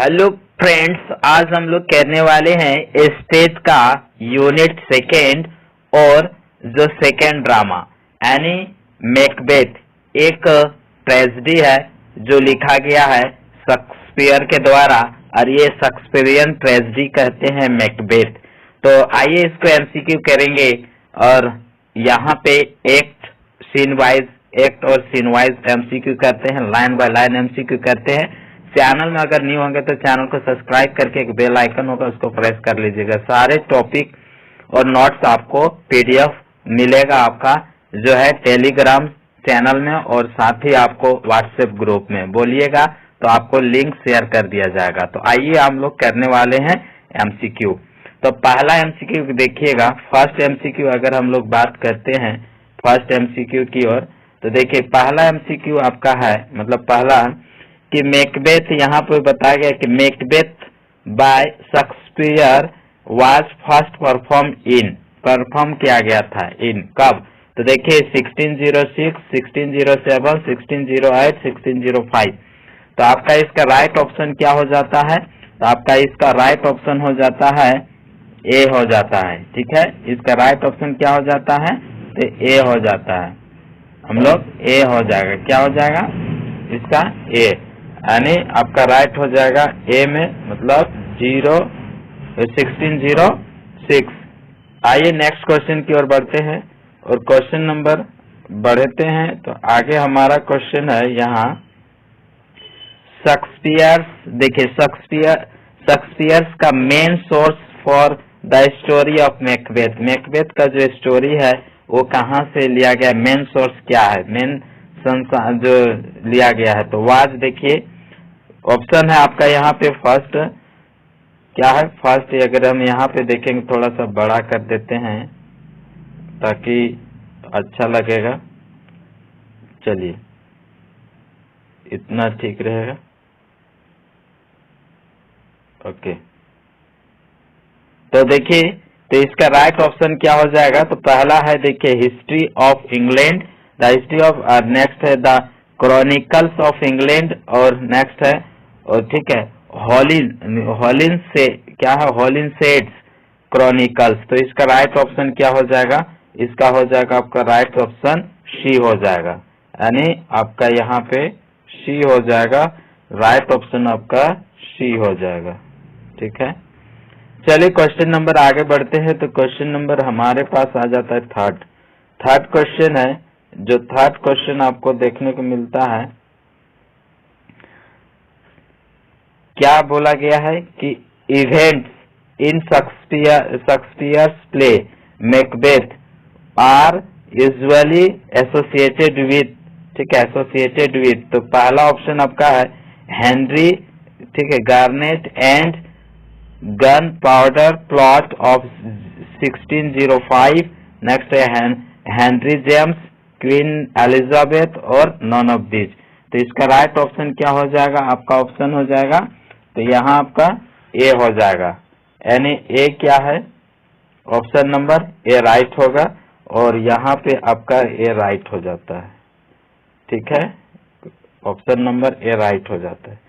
Hello friends, आज हम लोग करने वाले हैं स्टेज का यूनिट सेकेंड और जो सेकेंड ड्रामा यानी मैकबेथ एक ट्रेजेडी है जो लिखा गया है शेक्सपियर के द्वारा और ये शेक्सपियरियन ट्रेजेडी कहते हैं मैकबेथ। तो आइए इसको एमसीक्यू करेंगे और यहाँ पे एक्ट सीन वाइज एक्ट और सीन वाइज एमसीक्यू करते हैं, लाइन बाय लाइन एमसीक्यू करते हैं। चैनल में अगर न्यू होंगे तो चैनल को सब्सक्राइब करके एक बेल आइकन होगा उसको प्रेस कर लीजिएगा। सारे टॉपिक और नोट्स आपको पीडीएफ मिलेगा आपका जो है टेलीग्राम चैनल में और साथ ही आपको व्हाट्सएप ग्रुप में बोलिएगा तो आपको लिंक शेयर कर दिया जाएगा। तो आइए हम लोग करने वाले हैं एमसीक्यू। तो पहला एमसीक्यू देखिएगा। फर्स्ट एमसीक्यू अगर हम लोग बात करते हैं फर्स्ट एमसीक्यू की ओर तो देखिए पहला एमसीक्यू आपका है मतलब पहला कि मैकबेथ यहाँ पे बताया गया कि Macbeth bye Shakespeare was first perform किया गया था इन कब। तो देखिए 1606, 1607, 1608, 1605। तो आपका इसका राइट ऑप्शन क्या हो जाता है? तो आपका इसका राइट ऑप्शन हो जाता है ए हो जाता है। ठीक है, इसका राइट ऑप्शन क्या हो जाता है? तो ए हो जाता है। हम लोग ए हो जाएगा, क्या हो जाएगा इसका? ए, यानी आपका राइट हो जाएगा ए में मतलब 1606। आइए नेक्स्ट क्वेश्चन की ओर बढ़ते हैं और क्वेश्चन नंबर बढ़ते हैं। तो आगे हमारा क्वेश्चन है यहाँ शेक्सपियर। देखिए शेक्सपियर का main source for the story of Macbeth. Macbeth का जो स्टोरी है वो कहाँ से लिया गया? मेन सोर्स क्या है? मेन जो लिया गया है तो वाज देखिए ऑप्शन है आपका यहाँ पे फर्स्ट क्या है? फर्स्ट अगर हम यहाँ पे देखेंगे थोड़ा सा बड़ा कर देते हैं ताकि अच्छा लगेगा। चलिए इतना ठीक रहेगा। ओके, तो देखिए तो इसका राइट ऑप्शन क्या हो जाएगा? तो पहला है देखिए history of England, the history of, next है द क्रॉनिकल्स ऑफ इंग्लैंड और नेक्स्ट है और ठीक है हॉलिन से क्या है? हॉलिनसेड्स क्रॉनिकल्स। तो इसका राइट ऑप्शन क्या हो जाएगा? इसका हो जाएगा आपका राइट ऑप्शन सी हो जाएगा, यानी आपका यहाँ पे सी हो जाएगा। राइट ऑप्शन आपका सी हो जाएगा। ठीक है, चलिए क्वेश्चन नंबर आगे बढ़ते हैं। तो क्वेश्चन नंबर हमारे पास आ जाता है थर्ड क्वेश्चन है। जो थर्ड क्वेश्चन आपको देखने को मिलता है क्या बोला गया है कि events in Shakespeare's play Macbeth are usually associated with, ठीक है, एसोसिएटेड विथ। तो पहला ऑप्शन आपका है हेनरी, ठीक है, garnet and gun powder plot of 1605। Next है हेनरी जेम्स, क्वीन एलिजाबेथ और नॉन ऑफ दिस। तो इसका राइट ऑप्शन क्या हो जाएगा? आपका ऑप्शन हो जाएगा तो यहाँ आपका ए हो जाएगा, यानी ए क्या है? ऑप्शन नंबर ए राइट होगा और यहाँ पे आपका ए राइट हो जाता है। ठीक है, ऑप्शन नंबर ए राइट हो जाता है।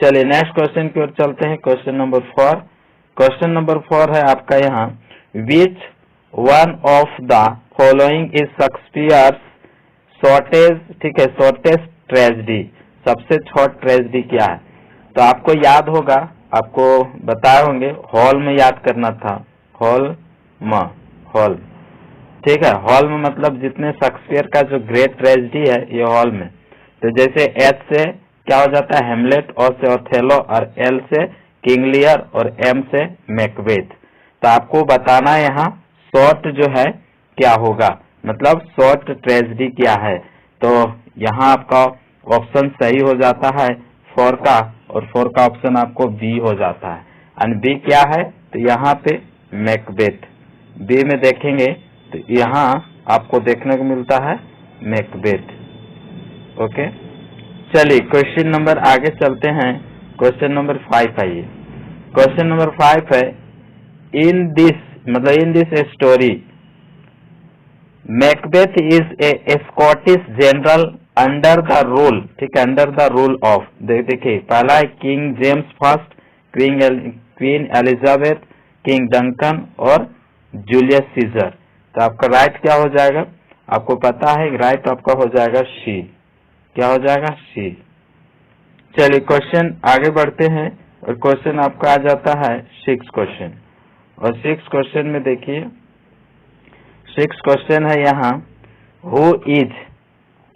चलिए नेक्स्ट क्वेश्चन की ओर चलते हैं। Question number 4। क्वेश्चन नंबर 4 है आपका यहाँ which one of the following is Shakespeare's shortage, ठीक है, शॉर्टेस्ट ट्रेजेडी। सबसे शॉर्ट ट्रेजेडी क्या है? तो आपको याद होगा, आपको बताए होंगे, हॉल में याद करना था। हॉल, ठीक है, हॉल में मतलब जितने शेक्सपियर का जो ग्रेट ट्रेजेडी है ये हॉल में। तो जैसे एच से क्या हो जाता है? हेमलेट, ओ से ओथेलो और एल से किंग लियर और एम से मैकबेथ। तो आपको बताना है यहाँ शॉर्ट जो है क्या होगा, मतलब शॉर्ट ट्रेजेडी क्या है। तो यहाँ आपका ऑप्शन सही हो जाता है 4 का और 4 का ऑप्शन आपको बी हो जाता है। एंड बी क्या है? तो यहाँ पे मैकबेथ। बी में देखेंगे तो यहाँ आपको देखने को मिलता है मैकबेथ। ओके, चलिए क्वेश्चन नंबर आगे चलते हैं। क्वेश्चन नंबर 5 आइए। क्वेश्चन नंबर 5 है in this story Macbeth is a Scottish general under the rule, ठीक है, अंडर द रूल ऑफ, देखिए पहला है king James first, queen Elizabeth, king Duncan और जूलियस सीजर। तो आपका राइट क्या हो जाएगा, आपको पता है राइट आपका हो जाएगा सी। क्या हो जाएगा, सी। चलिए क्वेश्चन आगे बढ़ते हैं और क्वेश्चन आपका आ जाता है 6 क्वेश्चन। और 6 क्वेश्चन में देखिए 6 क्वेश्चन है यहाँ, हु इज,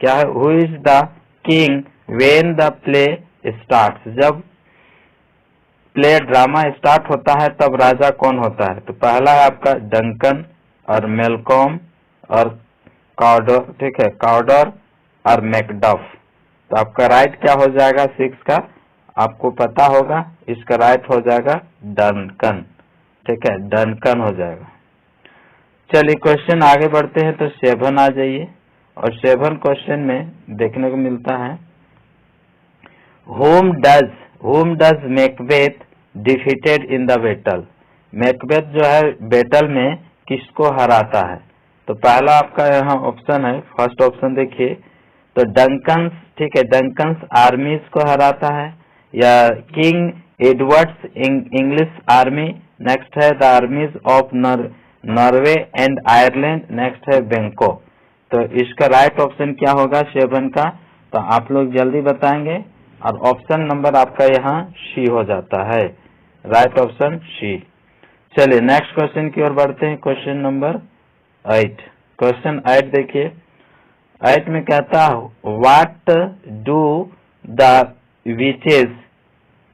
क्या है, who is the king when the play start, जब प्ले ड्रामा स्टार्ट होता है तब राजा कौन होता है। तो पहला है आपका डंकन और मेलकॉम और काउडर, ठीक है, काउडर और मैकडफ। तो आपका राइट क्या हो जाएगा 6 का, आपको पता होगा, इसका राइट हो जाएगा डंकन, ठीक है, डंकन हो जाएगा। चलिए क्वेश्चन आगे बढ़ते हैं तो 7 आ जाइए। और 7 क्वेश्चन में देखने को मिलता है, whom does Macbeth defeated in the battle, Macbeth जो है बैटल में किसको हराता है। तो पहला आपका यहाँ ऑप्शन है, फर्स्ट ऑप्शन देखिए, तो डंकन्स, ठीक है, डंकन्स आर्मीज को हराता है, या king Edward's English army, next है the armies of Norway and Ireland, next है बैंको। तो इसका राइट ऑप्शन क्या होगा 7 का, तो आप लोग जल्दी बताएंगे, और ऑप्शन नंबर आपका यहाँ सी हो जाता है, राइट ऑप्शन सी। चलिए नेक्स्ट क्वेश्चन की ओर बढ़ते हैं, क्वेश्चन नंबर 8। क्वेश्चन 8 देखिए, 8 में कहता है व्हाट डू द विचेस,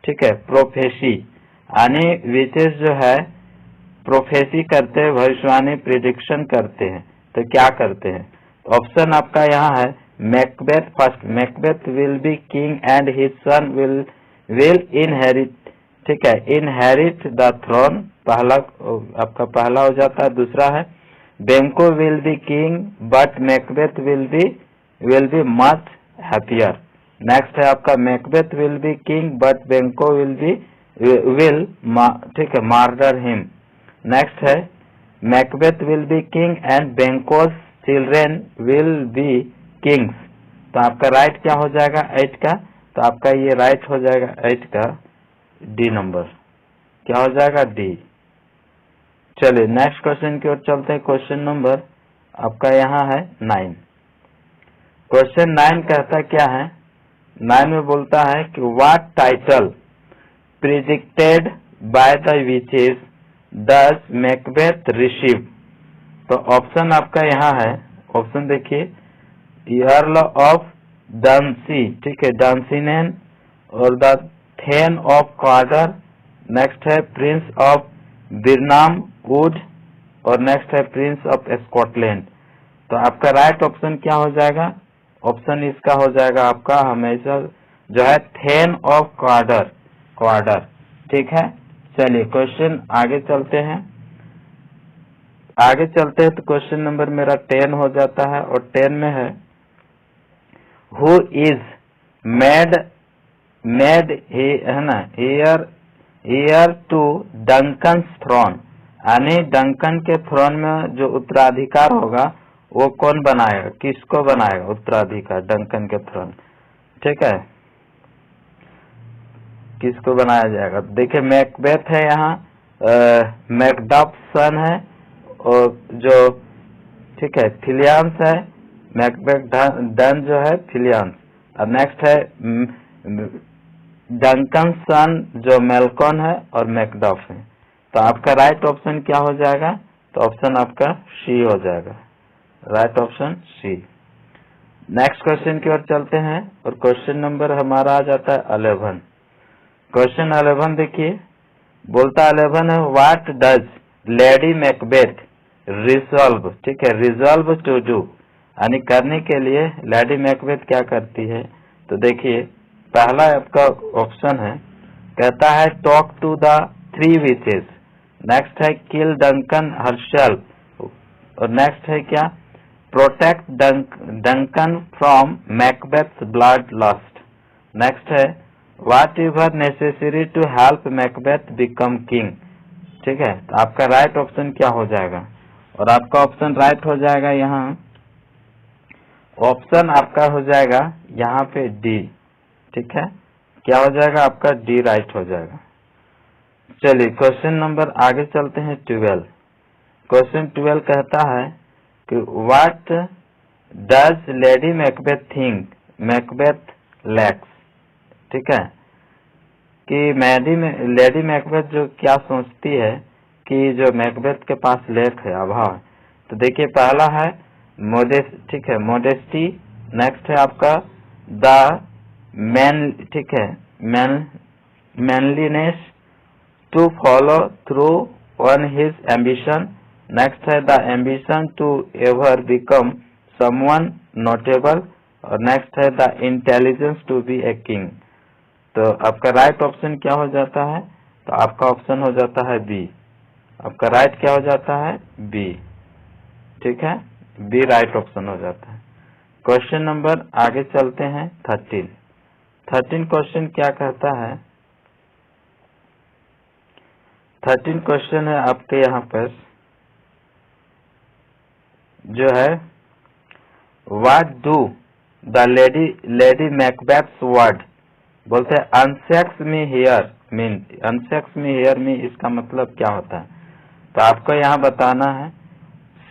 ठीक है, प्रोफेसी, यानी विचेस जो है प्रोफेसी करते हैं, भविष्यवाणी प्रिडिक्शन करते हैं, तो क्या करते हैं। ऑप्शन आपका यहाँ है Macbeth first, Macbeth will be king and his son will inherit, ठीक है, इनहेरिट द थ्रोन, पहला आपका पहला हो जाता है। दूसरा है Banquo will be king but Macbeth will be much happier. Next है आपका Macbeth will be king but Banquo will ठीक है मर्डर हिम। नेक्स्ट है Macbeth will be king and Banquo's children will be kings. तो आपका right क्या हो जाएगा 8 का, तो आपका ये राइट हो जाएगा 8 का डी नंबर, क्या हो जाएगा डी। चलिए नेक्स्ट क्वेश्चन की ओर चलते हैं, क्वेश्चन नंबर आपका यहाँ है 9। क्वेश्चन 9 कहता क्या है, 9 में बोलता है कि what title predicted by the witches does Macbeth receive. तो ऑप्शन आपका यहाँ है, ऑप्शन देखिए, अर्ल ऑफ डांसी, ठीक है, डांसीनेन, और द थेन ऑफ कार्डर, नेक्स्ट है प्रिंस ऑफ बिरनाम वुड, और नेक्स्ट है प्रिंस ऑफ स्कॉटलैंड। तो आपका राइट ऑप्शन क्या हो जाएगा, ऑप्शन इसका हो जाएगा आपका हमेशा जो है थेन ऑफ कार्डर, ठीक है। चलिए क्वेश्चन आगे चलते हैं, तो क्वेश्चन नंबर मेरा 10 हो जाता है, और 10 में है हु इज मेड है ना हियर टू डंकन थ्रोन, यानी डंकन के थ्रोन में जो उत्तराधिकार होगा वो कौन बनाएगा, किसको बनाएगा उत्तराधिकार डंकन के थ्रोन, ठीक है, किसको बनाया जाएगा। देखिए मैकबेथ है यहाँ, मैकडफ सन है, और जो ठीक है फिलियांस है, मैकबेथ डन जो है फिलियांस, और नेक्स्ट है डंकन सन जो मेलकॉन है और मैकडफ है। तो आपका राइट ऑप्शन क्या हो जाएगा, तो ऑप्शन आपका सी हो जाएगा, right option C. Next question की ओर चलते हैं, और क्वेश्चन नंबर हमारा आ जाता है 11। क्वेश्चन 11 देखिए, बोलता 11 है what does Lady Macbeth resolve, ठीक है, रिजॉल्व टू डू, यानी करने के लिए लेडी मैकबेथ क्या करती है। तो देखिए पहला आपका ऑप्शन है, कहता है talk to the 3 witches, next है किल डंकन हरसेल्फ, और नेक्स्ट है क्या protect Duncan from Macbeth blood lust, next है whatever necessary to help Macbeth become king, ठीक है। तो आपका राइट ऑप्शन क्या हो जाएगा, और आपका ऑप्शन राइट हो जाएगा यहाँ ऑप्शन आपका हो जाएगा यहाँ पे डी। ठीक है, क्या हो जाएगा आपका? डी राइट हो जाएगा। चलिए क्वेश्चन नंबर आगे चलते हैं 12। क्वेश्चन 12 कहता है कि what does Lady Macbeth think Macbeth lakhs. ठीक है, कि लेडी मैकबेथ जो क्या सोचती है कि जो मैकबेथ के पास लैक है, अभाव है। तो देखिए पहला है ठीक है, मोडेस्टी। नेक्स्ट है आपका द मैन, ठीक है, manliness to follow through on his ambition. Next है the ambition to ever become someone notable. और नेक्स्ट है the intelligence to be a king. तो आपका राइट ऑप्शन क्या हो जाता है? तो आपका ऑप्शन हो जाता है बी। आपका राइट क्या हो जाता है? बी। ठीक है, बी राइट ऑप्शन हो जाता है। क्वेश्चन नंबर आगे चलते हैं 13। 13 क्वेश्चन क्या कहता है? 13 क्वेश्चन है आपके यहाँ पर जो है what do the Lady Macbeth's word. बोलते हैं unsex me here mean, unsex me here me इसका मतलब क्या होता है? तो आपको यहाँ बताना है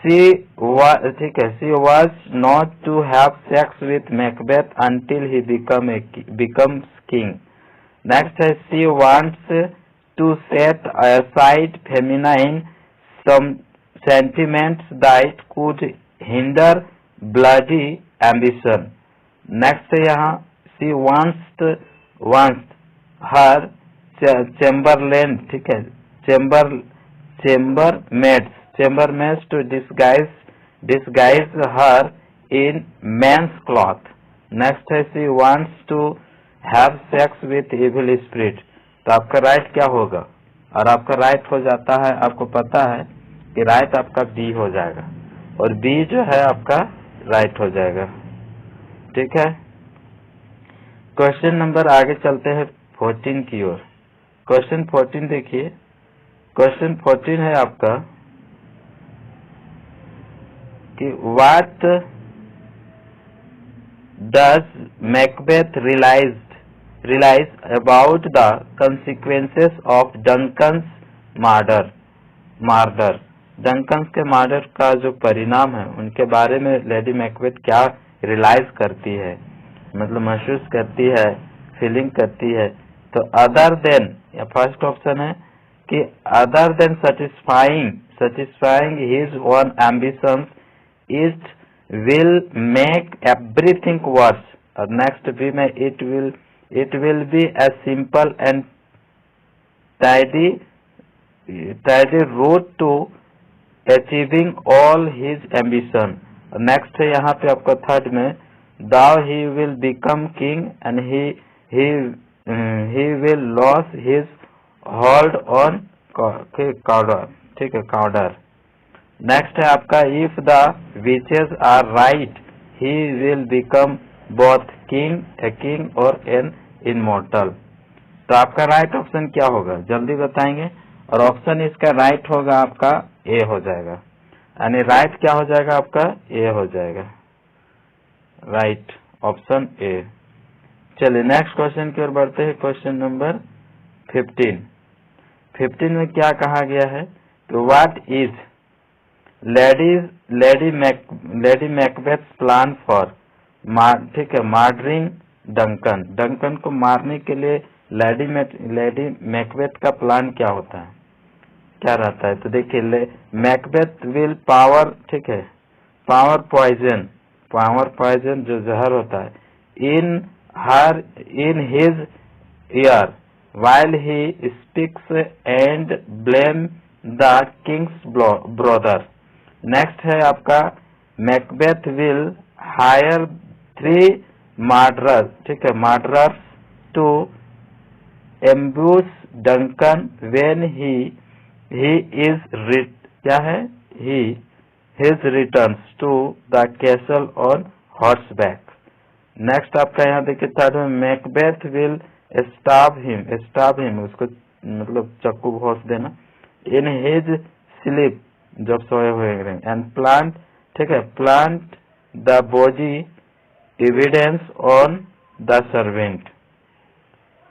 ठीक है, she was not to have sex with Macbeth until he becomes king. Next है she wants to set aside feminine sentiments that could hinder bloody ambition. Next है यहाँ she wants her chamberlain, ठीक है, chambermaids to disguise her in man's cloth. Next है she wants to have sex with evil spirit. तो आपका right क्या होगा? और आपका राइट हो जाता है, आपको पता है कि राइट आपका बी हो जाएगा और बी जो है आपका राइट हो जाएगा। ठीक है, क्वेश्चन नंबर आगे चलते हैं 14 की ओर। क्वेश्चन 14 देखिए, क्वेश्चन 14 है आपका कि what does Macbeth realize about the consequences of Duncan's murder। Duncan's के मर्डर का जो परिणाम है उनके बारे में लेडी मैकबेथ क्या रियलाइज करती है, मतलब महसूस करती है, फीलिंग करती है। तो अदर देन, या फर्स्ट ऑप्शन है कि other than satisfying his own ambitions, it will make everything worse। और नेक्स्ट बी में it will be a simple and tidy route to achieving all his ambition। Next है यहाँ पे आपका third में thou he will become king and he will lose his hold on Cawdor। ठीक है, Cawdor। Next है आपका if the witches are right he will become both a king और an immortal। तो आपका राइट ऑप्शन क्या होगा जल्दी बताएंगे? और ऑप्शन इसका राइट होगा आपका ए हो जाएगा, यानी राइट क्या हो जाएगा आपका? ए हो जाएगा, राइट ऑप्शन ए। चलिए नेक्स्ट क्वेश्चन की ओर बढ़ते हैं। Question number 15। 15 में क्या कहा गया है? तो what is lady Macbeth plan for, ठीक है, मर्डरिंग डंकन को मारने के लिए लेडी मैकबेथ का प्लान क्या होता है, क्या रहता है? तो देखिए मैकबेथ विल पावर, ठीक है, पावर पॉइजन जो जहर होता है in his year while he speaks and blame the king's brother। Next है आपका मैकबेथ विल हायर 3 murderers, ठीक है, murderers to ambush Duncan when he returns to the castle on horseback। Next आपका यहाँ देखिए थर्ड में मैकबेथ विल स्टाब हिम, उसको मतलब चक्कू घोंस देना, इन हिज स्लीप, जब सोए हुए, एंड प्लांट, ठीक है, plant the body evidence on the servant.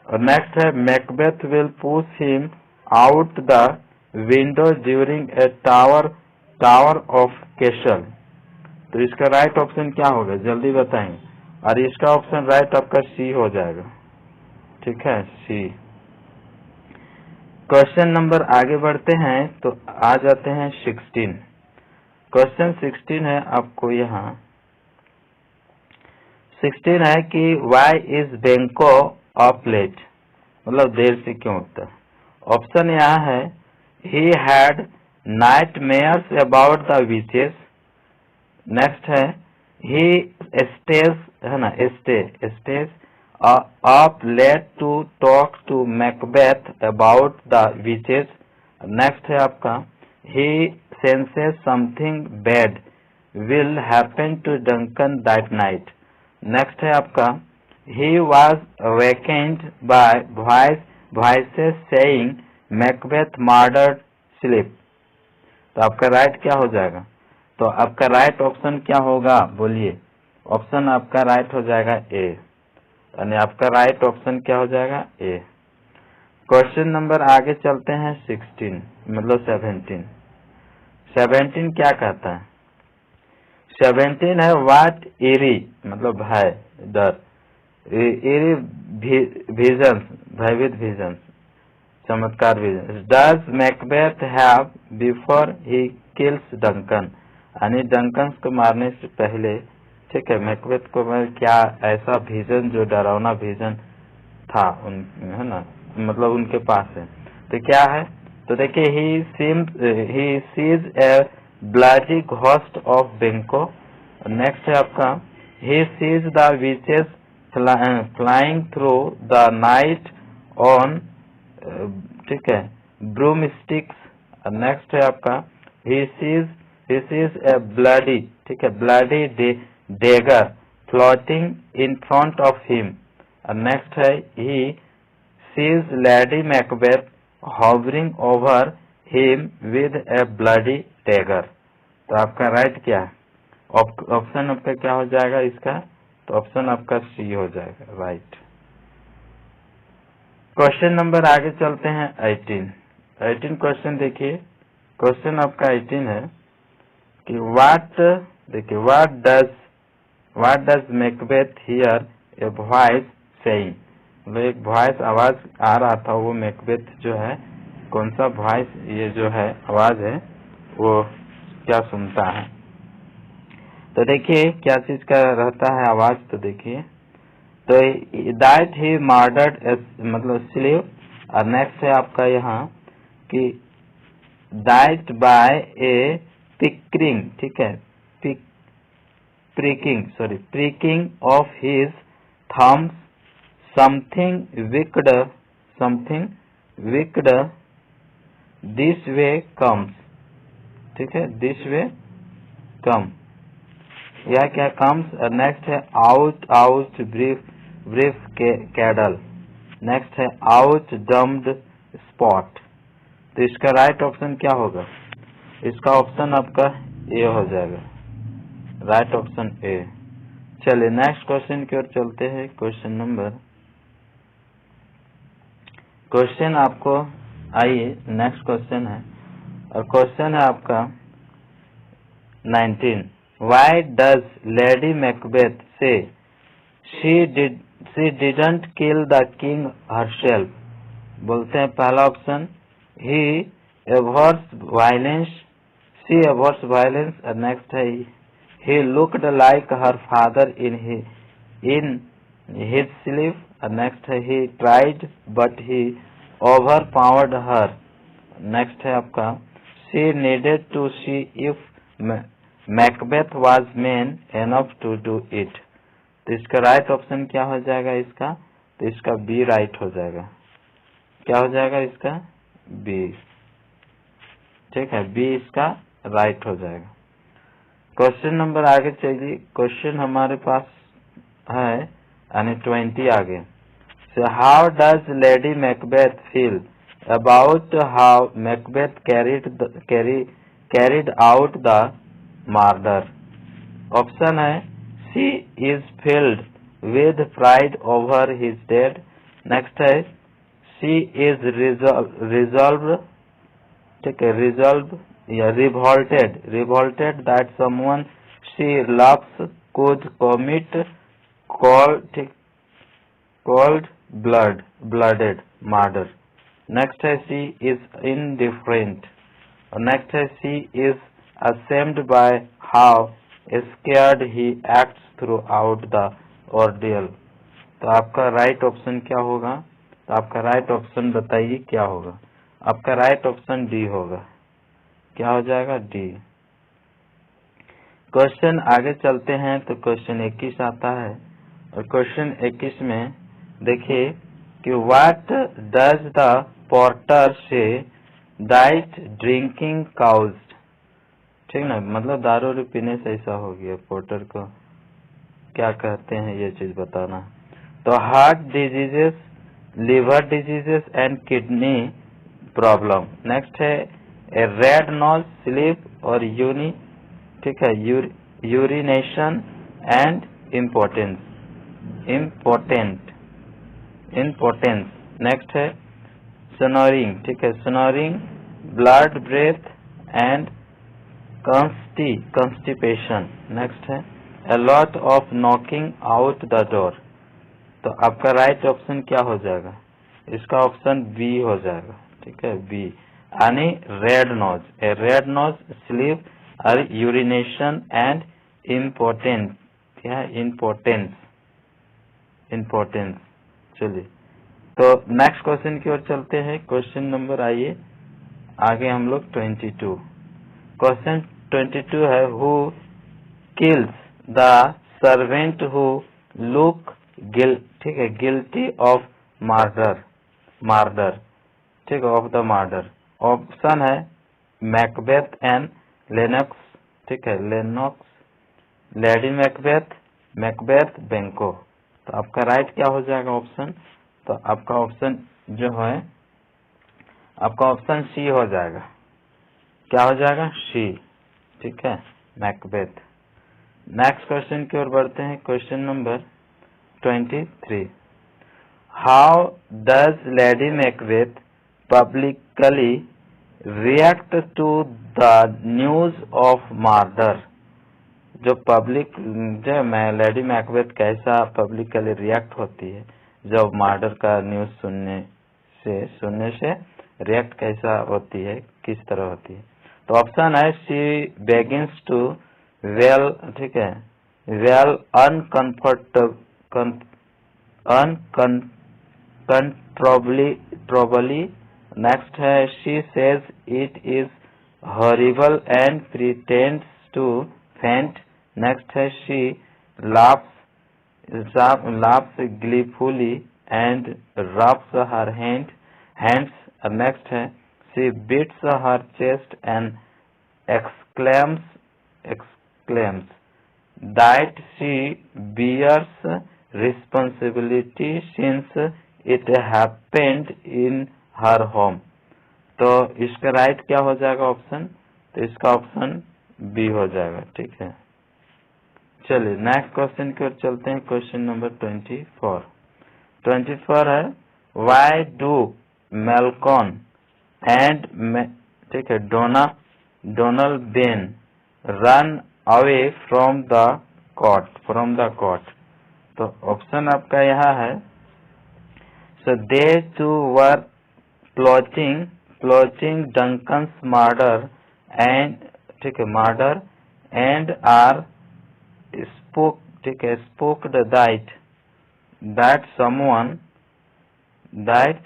और नेक्स्ट है Macbeth will push him out the window during a tower of castle. तो इसका राइट ऑप्शन क्या होगा जल्दी बताएंगे। और इसका ऑप्शन राइट आपका सी हो जाएगा, ठीक है, सी। क्वेश्चन नंबर आगे बढ़ते हैं तो आ जाते हैं 16। क्वेश्चन 16 है आपको यहाँ 16 है कि why is Banquo of late, मतलब देर से क्यों उठता है। ऑप्शन यहाँ है he had nightmares about the witches. Next है ही स्टेज, है ना, stays up late to talk to Macbeth about the witches. Next है आपका he senses something bad will happen to Duncan that night. Next है आपका he was awakened by voices saying Macbeth murdered sleep. तो आपका right क्या हो जाएगा। तो आपका राइट ऑप्शन क्या होगा बोलिए। ऑप्शन आपका राइट हो जाएगा ए, यानी आपका राइट ऑप्शन क्या हो जाएगा ए। क्वेश्चन नंबर आगे चलते हैं 16 मतलब 17। 17 क्या कहता है। 17 है व्हाट इरी मतलब भय डर, इरी विजन्स भयभीत विजन्स चमत्कार vision does Macbeth have before he kills Duncan, यानी डंकन को मारने से पहले, ठीक है, मैकबेथ को क्या ऐसा विजन जो डरावना विजन था उन, है ना, मतलब उनके पास है। तो क्या है, तो देखिए he sees A bloody ghost of बैंको। नेक्स्ट है आपका he sees the witches flying through the night on, ठीक है, ब्रूम स्टिक्स। नेक्स्ट है आपका ही सीज ए ब्लडी, ठीक है, bloody dagger floating in front of him. Next है he sees Lady Macbeth hovering over him with a bloody dagger. तो आपका right क्या है, ऑप्शन आपका क्या हो जाएगा इसका, तो ऑप्शन आपका सी हो जाएगा राइट। क्वेश्चन नंबर आगे चलते हैं 18 क्वेश्चन देखिए। क्वेश्चन आपका 18 है कि What does Macbeth hear a voice saying? मतलब एक वॉइस आवाज आ रहा था, वो मैकबेथ जो है कौन सा वॉइस ये जो है आवाज है वो क्या सुनता है। तो देखिए क्या चीज का रहता है आवाज, तो देखिए तो that he murdered मतलब slave। और नेक्स्ट है आपका यहाँ कि died by a prickling, ठीक है, pricking of his thumbs, something wicked this way comes, ठीक है, this way come, यह क्या comes। नेक्स्ट है out brief cattle। नेक्स्ट है out dumped spot। तो इसका राइट ऑप्शन क्या होगा, इसका ऑप्शन आपका ए हो जाएगा, राइट ऑप्शन ए। चलिए नेक्स्ट क्वेश्चन की ओर चलते हैं। क्वेश्चन आपको आइए नेक्स्ट क्वेश्चन है, और क्वेश्चन है आपका 19। Why does Lady Macbeth say she didn't kill the king herself? बोलते हैं पहला option he abhors violence, she abhors violence। और नेक्स्ट है he looked like her father in his sleep। और नेक्स्ट है he tried but he overpowered her। Next है आपका she needed to see if Macbeth was man enough to do it। तो इसका right option क्या हो जाएगा इसका, तो इसका बी राइट हो जाएगा। क्या हो जाएगा इसका, बी, ठीक है, बी इसका राइट हो जाएगा। क्वेश्चन नंबर आगे चलिए। क्वेश्चन हमारे पास है यानी 20 आगे। So how does Lady Macbeth feel about how Macbeth carried out the murder? Option है she is filled with pride over his deed. Next है सी इज रिजॉल्व, ठीक है, रिजॉल्व या revolted that someone she loves could commit cold blooded murder। Next है she is indifferent। और next है she is ashamed by how scared he acts throughout the ordeal। तो आपका right option क्या होगा? तो आपका राइट ऑप्शन बताइए क्या होगा? आपका राइट ऑप्शन डी होगा। क्या हो जाएगा? डी। क्वेश्चन आगे चलते हैं तो क्वेश्चन 21 आता है, और क्वेश्चन 21 में देखिए कि what does the porter say that drinking caused, ठीक ना, मतलब दारू पीने से ऐसा हो गया, पोर्टर को क्या कहते हैं ये चीज बताना। तो heart diseases, liver diseases and kidney problem. Next है ए रेड नोज, स्लीप और यूनी, ठीक है, यूरिनेशन एंड इम्पोर्टेंस। नेक्स्ट है स्नोरिंग, ठीक है, snoring, blood breath and constipation। Next है a lot of knocking out the door। तो आपका राइट ऑप्शन क्या हो जाएगा? इसका ऑप्शन बी हो जाएगा, ठीक है, बी, यानी रेड नोज, ए रेड नोज, स्लीप और यूरिनेशन एंड इम्पोर्टेंस। क्या? इम्पोर्टेंस। चलिए तो नेक्स्ट क्वेश्चन की ओर चलते हैं। क्वेश्चन नंबर आइए आगे हम लोग 22। क्वेश्चन 22 है who kills the servant who look ठीक है गिल्टी ऑफ मर्डर, ठीक है, ऑफ द मर्डर। ऑप्शन है मैकबेथ एंड लेनॉक्स, ठीक है, लेडी मैकबेथ, बेंको। तो आपका राइट क्या हो जाएगा ऑप्शन? तो आपका ऑप्शन जो है आपका ऑप्शन सी हो जाएगा। क्या हो जाएगा? सी, ठीक है, मैकबेथ। नेक्स्ट क्वेश्चन की ओर बढ़ते हैं। Question number 23। How does Lady Macbeth publicly react to the news of murder? जो पब्लिक जो लेडी मैकबेथ कैसा पब्लिकली रिएक्ट होती है जब मर्डर का न्यूज सुनने से रिएक्ट कैसा होती है, किस तरह होती है? तो ऑप्शन है शी बेगिंस टू वेल, ठीक है, वेल अनकंट्रोलेबली। नेक्स्ट है she says it is horrible and pretends to faint. Next है she laughs gleefully and rubs her hands। Next है she beats her chest and exclaims that she bears responsibility since it happened in her home। तो इसका right क्या हो जाएगा option? तो इसका option B हो जाएगा, ठीक है। चलिए नेक्स्ट क्वेश्चन की ओर चलते हैं। क्वेश्चन नंबर 24 है व्हाई डू मेलकॉन एंड, ठीक है, Donalbain run away from the court. तो ऑप्शन आपका यहाँ है so they too were plotting Duncan's murder and, ठीक है, murder and are spooked that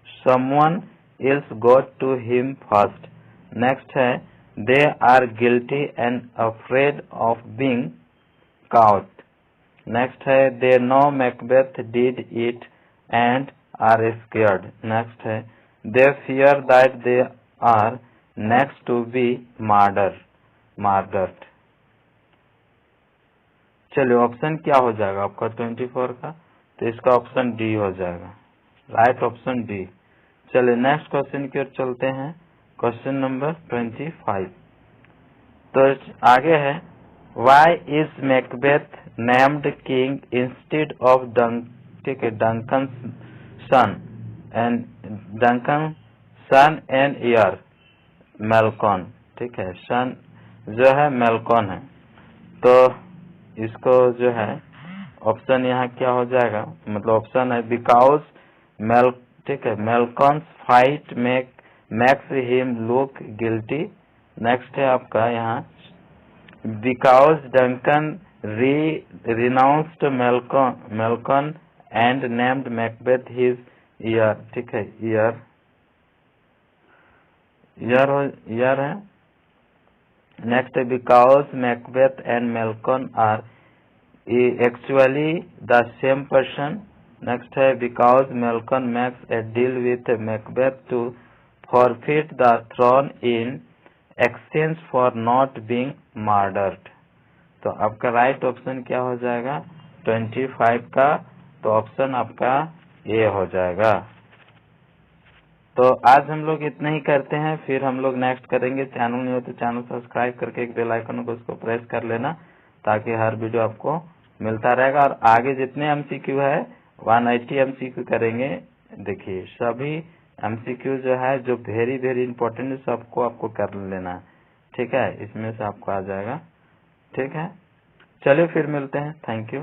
someone else got to him first। Next है they are guilty and afraid of being caught। Next है they know Macbeth did it and are scared। Next है they fear that they are next to be murdered। चलिए option क्या हो जाएगा आपका 24 का? तो इसका ऑप्शन डी हो जाएगा, राइट ऑप्शन डी। चलिए नेक्स्ट क्वेश्चन की ओर चलते हैं। Question number 25। तो आगे है why is Macbeth named king instead of Duncan son and heir Malcolm. ठीक है, सन जो है मेलकॉन है, तो इसको जो है ऑप्शन यहाँ क्या हो जाएगा, मतलब ऑप्शन है बिकॉज ठीक है, Malcolm's flight makes him look guilty. Next है आपका यहाँ because Duncan renounced Malcolm and named Macbeth his heir. ठीक है, ईयर है। नेक्स्ट है because Macbeth and Malcolm are actually the same person. Next है because Malcolm makes a deal with Macbeth to forfeit the throne in exchange for not being murdered. तो आपका right option क्या हो जाएगा 25 का, तो ऑप्शन आपका ए हो जाएगा। तो आज हम लोग इतना ही करते हैं, फिर हम लोग नेक्स्ट करेंगे। चैनल नहीं हो तो चैनल सब्सक्राइब करके एक बेल आइकन को उसको प्रेस कर लेना, ताकि हर वीडियो आपको मिलता रहेगा। और आगे जितने एमसीक्यू है 180 एमसीक्यू करेंगे। देखिए सभी एमसीक्यू जो है जो वेरी इंपॉर्टेंट है सबको आपको कर लेना। ठीक है, इसमें से आपको आ जाएगा। ठीक है, चलिए फिर मिलते हैं। Thank you.